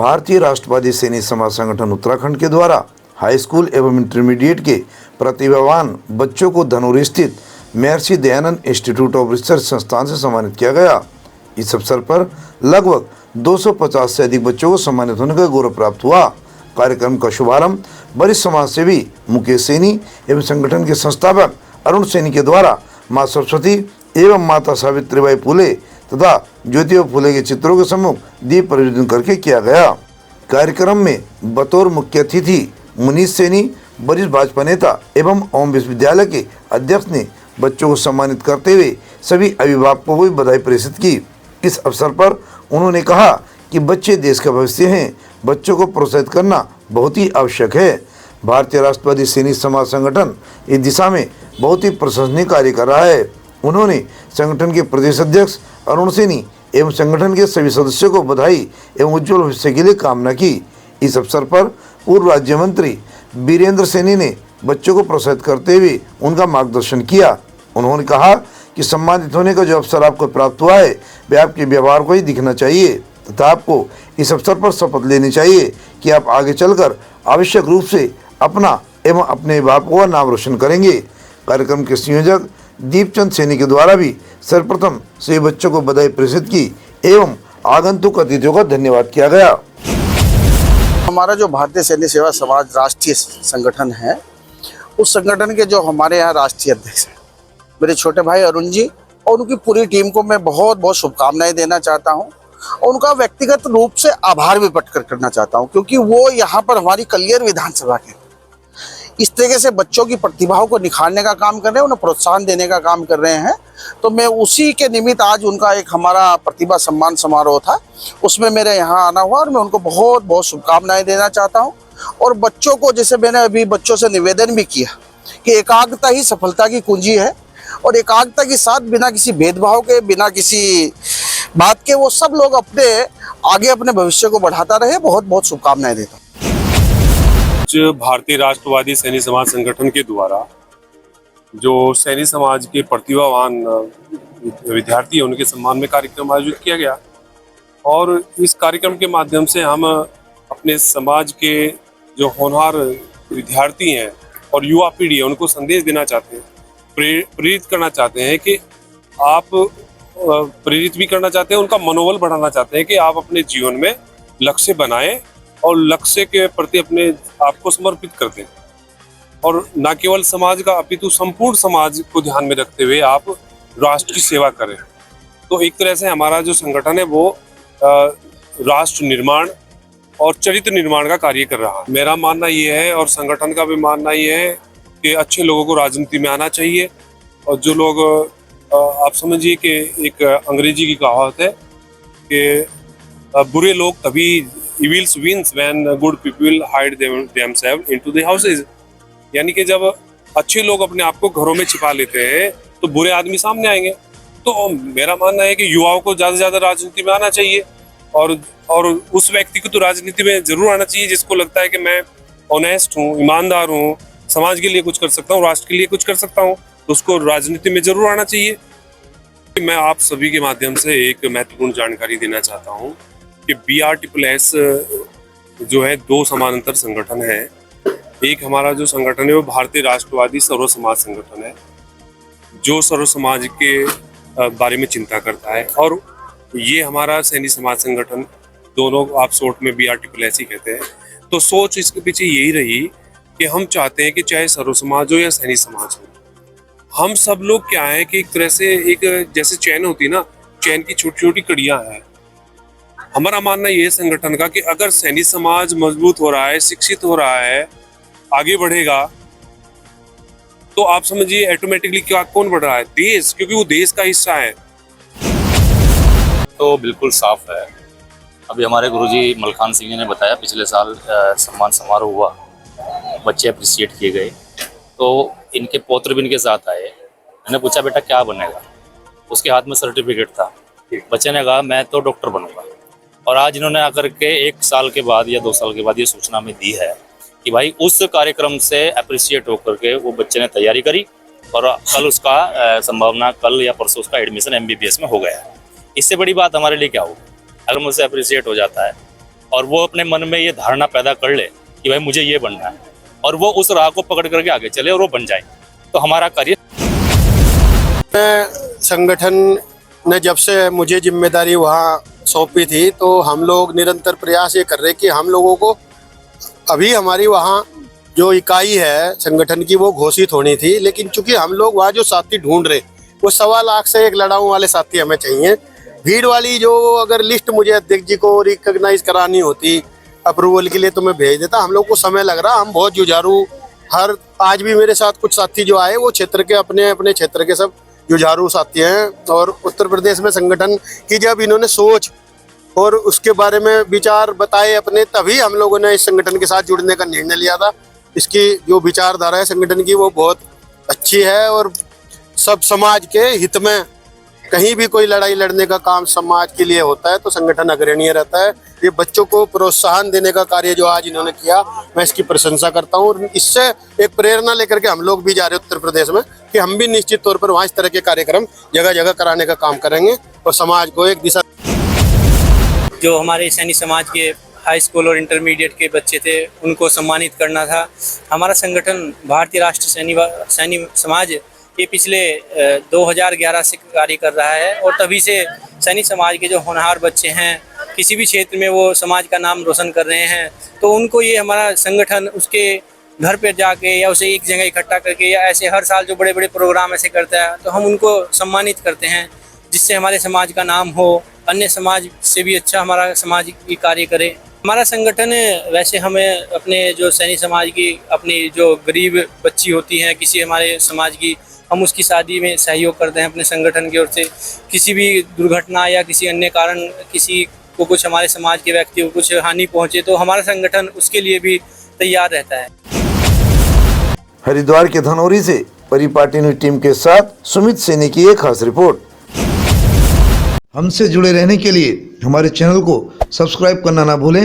भारतीय राष्ट्रवादी सैनिक समाज संगठन उत्तराखंड के द्वारा हाई स्कूल एवं इंटरमीडिएट के प्रतिभावान बच्चों को धनौर स्थित Maharshi Dayanand institute of research संस्थान से सम्मानित किया गया। इस अवसर पर लगभग 250 से अधिक बच्चों को सम्मानित होने का गौरव प्राप्त हुआ। कार्यक्रम का शुभारंभ वरिष्ठ समाज सेवी मुकेश सैनी एवं संगठन के संस्थापक अरुण सैनी के द्वारा मां सरस्वती एवं माता सावित्रीबाई फुले तथा ज्योतिबा फुले के चित्रों के सम्मुख दीप प्रज्वलन करके किया गया। कार्यक्रम में बतौर मुख्य अतिथि मुनीष सैनी वरिष्ठ भाजपा नेता एवं ओम विश्वविद्यालय के अध्यक्ष ने बच्चों को सम्मानित करते हुए सभी अभिभावकों को बधाई प्रेषित की। इस अवसर पर उन्होंने कहा कि बच्चे देश का भविष्य हैं, बच्चों को प्रोत्साहित करना बहुत ही आवश्यक है। भारतीय राष्ट्रवादी सैनिक समाज संगठन इस दिशा में बहुत ही प्रशंसनीय कार्य कर रहा है। उन्होंने संगठन के प्रदेश अध्यक्ष अरुण सैनी एवं संगठन के सभी सदस्यों को बधाई एवं उज्जवल भविष्य के लिए कामना की। इस अवसर पर पूर्व राज्य मंत्री वीरेंद्र सैनी ने बच्चों को प्रोत्साहित करते हुए उनका मार्गदर्शन किया। उन्होंने कहा कि सम्मानित होने का जो अवसर आपको प्राप्त हुआ है वह आपके व्यवहार को ही दिखना चाहिए तथा आपको इस अवसर पर शपथ लेनी चाहिए कि आप आगे चलकर आवश्यक रूप से अपना एवं अपने अभिभावकों का नाम रोशन करेंगे। कार्यक्रम के संयोजक दीपचंद सैनी के द्वारा भी सर्वप्रथम सभी बच्चों को बधाई प्रेषित की एवं आगंतुक अतिथियों का धन्यवाद किया गया। हमारा जो भारतीय सैनिक सेवा समाज राष्ट्रीय संगठन है, उस संगठन के जो हमारे यहाँ राष्ट्रीय अध्यक्ष हैं मेरे छोटे भाई अरुण जी और उनकी पूरी टीम को मैं बहुत बहुत शुभकामनाएं देना चाहता हूँ और उनका व्यक्तिगत रूप से आभार भी प्रकट करना चाहता हूँ, क्योंकि वो यहाँ पर हमारी कलियर विधानसभा के इस तरीके से बच्चों की प्रतिभाओं को निखारने का काम कर रहे हैं, उन्हें प्रोत्साहन देने का काम कर रहे हैं। तो मैं उसी के निमित्त आज उनका एक हमारा प्रतिभा सम्मान समारोह था, उसमें मेरे यहाँ आना हुआ और मैं उनको बहुत बहुत शुभकामनाएं देना चाहता हूँ। और बच्चों को, जैसे मैंने अभी बच्चों से निवेदन भी किया कि एकाग्रता ही सफलता की कुंजी है और एकाग्रता के साथ बिना किसी भेदभाव के, बिना किसी बात के वो सब लोग अपने आगे अपने भविष्य को बढ़ाता रहे। बहुत बहुत शुभकामनाएं देता हूँ। भारतीय राष्ट्रवादी सैनिक समाज संगठन के द्वारा जो सैनिक समाज के प्रतिभावान विद्यार्थी हैं उनके सम्मान में कार्यक्रम आयोजित किया गया और इस कार्यक्रम के माध्यम से हम अपने समाज के जो होनहार विद्यार्थी हैं और युवा पीढ़ी है उनको संदेश देना चाहते हैं, प्रेरित करना चाहते हैं कि आप प्रेरित भी करना चाहते हैं, उनका मनोबल बढ़ाना चाहते हैं कि आप अपने जीवन में लक्ष्य बनाएं और लक्ष्य के प्रति अपने आप को समर्पित करते हैं और न केवल समाज का अपितु संपूर्ण समाज को ध्यान में रखते हुए आप राष्ट्र की सेवा करें। तो एक तरह से हमारा जो संगठन है वो राष्ट्र निर्माण और चरित्र निर्माण का कार्य कर रहा है। मेरा मानना ये है और संगठन का भी मानना ये है कि अच्छे लोगों को राजनीति में आना चाहिए और जो लोग आप समझिए कि एक अंग्रेजी की कहावत है कि बुरे लोग तभी evils wins when good people hide themselves into the houses, यानी कि जब अच्छे लोग अपने आप को घरों में छिपा लेते हैं तो बुरे आदमी सामने आएंगे। तो मेरा मानना है कि युवाओं को ज़्यादा से ज़्यादा राजनीति में आना चाहिए और उस व्यक्ति को तो राजनीति में जरूर आना चाहिए जिसको लगता है कि मैं ऑनेस्ट हूँ, ईमानदार हूँ, समाज के लिए कुछ कर सकता हूँ, राष्ट्र के लिए कुछ कर सकता हूँ, तो उसको राजनीति में जरूर आना चाहिए। मैं आप सभी के माध्यम से एक महत्वपूर्ण जानकारी देना चाहता हूँ कि BRSSS जो है दो समानांतर संगठन है। एक हमारा जो संगठन है वो भारतीय राष्ट्रवादी सर्व समाज संगठन है जो सर्व समाज के बारे में चिंता करता है और ये हमारा सैनिक समाज संगठन, दोनों आप शॉर्ट में BRSSS ही कहते हैं। तो सोच इसके पीछे यही रही कि हम चाहते हैं कि चाहे सर्व समाज हो या सैनिक समाज हो, हम सब लोग क्या है कि एक तरह से एक जैसे चैन होती है ना, चैन की छोटी छोटी कड़ियां हैं। हमारा मानना ये संगठन का कि अगर सैनिक समाज मजबूत हो रहा है, शिक्षित हो रहा है, आगे बढ़ेगा, तो आप समझिए ऑटोमेटिकली क्या कौन बढ़ रहा है? देश, क्योंकि वो देश का हिस्सा है। तो बिल्कुल साफ है। अभी हमारे गुरुजी मलखान सिंह ने बताया पिछले साल सम्मान समारोह हुआ, बच्चे अप्रिशिएट किए गए, तो इनके पौत्र भी इनके साथ आए। मैंने पूछा बेटा क्या बनेगा, उसके हाथ में सर्टिफिकेट था। बच्चे ने कहा मैं तो डॉक्टर बनूंगा। और आज इन्होंने आकर के 1 साल के बाद या 2 साल के बाद ये सूचना हमें दी है कि भाई उस कार्यक्रम से अप्रिशिएट होकर के वो बच्चे ने तैयारी करी और कल उसका संभावना कल या परसों उसका एडमिशन MBBS में हो गया है। इससे बड़ी बात हमारे लिए क्या होगी? अगर मुझसे अप्रिशिएट हो जाता है और वो अपने मन में ये धारणा पैदा कर ले कि भाई मुझे ये बनना है, और वो उस राह को पकड़ करके आगे चले और वो बन जाए, तो हमारा कार्य। संगठन ने जब से मुझे जिम्मेदारी वहाँ सौंपी थी तो हम लोग निरंतर प्रयास ये कर रहे कि हम लोगों को, अभी हमारी वहाँ जो इकाई है संगठन की वो घोषित होनी थी, लेकिन चूंकि हम लोग वहाँ जो साथी ढूंढ रहे वो 1.25 लाख से 1 लड़ाऊ वाले साथी हमें चाहिए। भीड़ वाली जो अगर लिस्ट मुझे अध्यक्ष जी को रिकॉग्नाइज करानी होती अप्रूवल के लिए तो मैं भेज देता, हम लोग को समय लग रहा, हम बहुत जुझारू। आज भी मेरे साथ कुछ साथी जो आए वो क्षेत्र के अपने अपने क्षेत्र के सब जुझारू साथी हैं, और उत्तर प्रदेश में संगठन की जब इन्होंने सोच और उसके बारे में विचार बताए अपने, तभी हम लोगों ने इस संगठन के साथ जुड़ने का निर्णय लिया था। इसकी जो विचारधारा है संगठन की वो बहुत अच्छी है, और सब समाज के हित में कहीं भी कोई लड़ाई लड़ने का काम समाज के लिए होता है तो संगठन अग्रणीय रहता है। ये बच्चों को प्रोत्साहन देने का कार्य जो आज इन्होंने किया, मैं इसकी प्रशंसा करता हूँ, और इससे एक प्रेरणा लेकर के हम लोग भी जा रहे हैं उत्तर प्रदेश में कि हम भी निश्चित तौर पर वहाँ इस तरह के कार्यक्रम जगह जगह कराने का काम करेंगे और समाज को एक दिशा। जो हमारे सैनी समाज के हाई स्कूल और इंटरमीडिएट के बच्चे थे उनको सम्मानित करना था। हमारा संगठन भारतीय राष्ट्र सैनी समाज ये पिछले 2011 से कार्य कर रहा है, और तभी से सैनी समाज के जो होनहार बच्चे हैं किसी भी क्षेत्र में वो समाज का नाम रोशन कर रहे हैं, तो उनको ये हमारा संगठन उसके घर पर जाके या उसे एक जगह इकट्ठा करके या ऐसे हर साल जो बड़े बड़े प्रोग्राम ऐसे करता है तो हम उनको सम्मानित करते हैं, जिससे हमारे समाज का नाम हो, अन्य समाज से भी अच्छा हमारा समाज की कार्य करे। हमारा संगठन वैसे हमें अपने जो सैनी समाज की अपनी जो गरीब बच्ची होती हैं किसी हमारे समाज की, हम उसकी शादी में सहयोग करते हैं अपने संगठन की ओर से। किसी भी दुर्घटना या किसी अन्य कारण किसी को कुछ हमारे समाज के व्यक्ति को कुछ हानि पहुंचे तो हमारा संगठन उसके लिए भी तैयार रहता है। हरिद्वार के धनौरी से परिपाटी न्यूज टीम के साथ सुमित सैनी की एक खास रिपोर्ट। हमसे जुड़े रहने के लिए हमारे चैनल को सब्सक्राइब करना ना भूलें